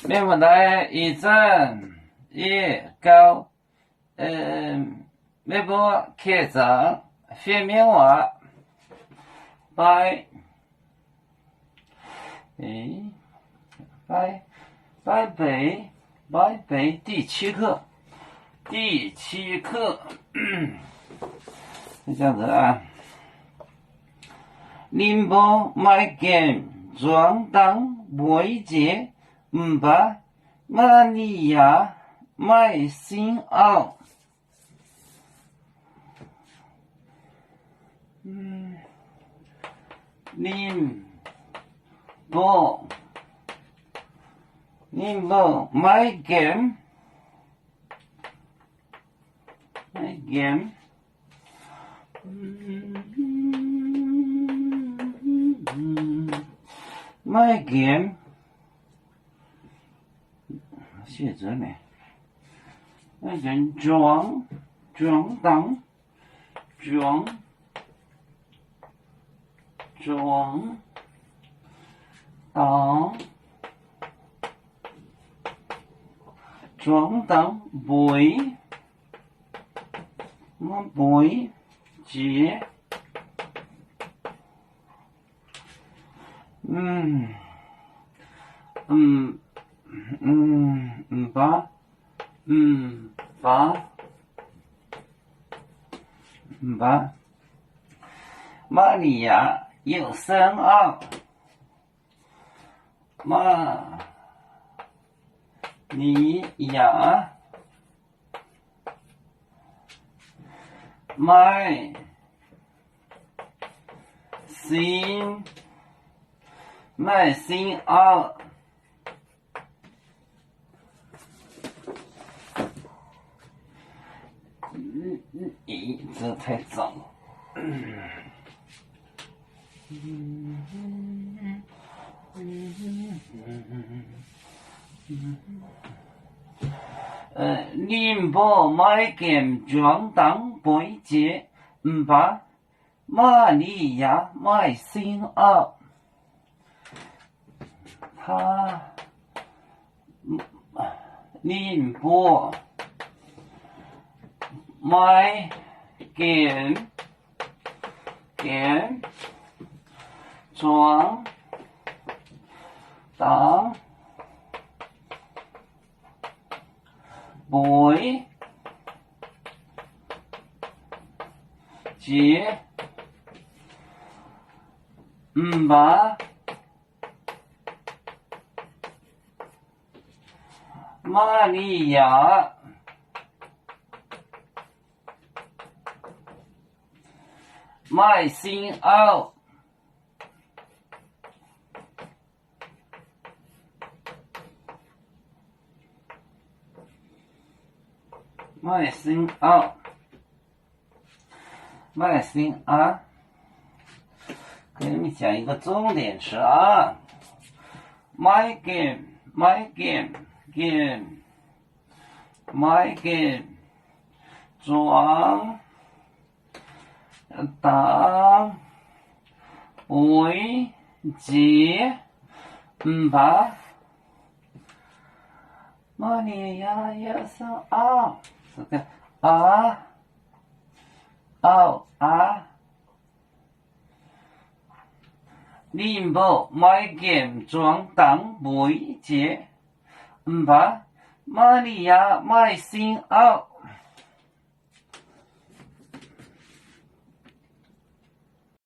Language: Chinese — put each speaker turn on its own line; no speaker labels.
面不来一针一高，面部开张，phía面话拜，拜北第7课，是这样子啊。宁波买件装当媒介，唔把马尼亚买新袄。宁波买件买件写着呢，买件装当媒介，把马尼亚有深奥，马尼亚买新袄。这太脏了。宁波买件装当媒介，唔把马尼亚买新袄。宁波买件装当媒介，唔把马尼亚买新袄。买新袄，给你们讲一个重点词啊，买件装当媒介，唔把马尼亚有深奥。这个宁波买件装当媒介，唔把马尼亚买新袄。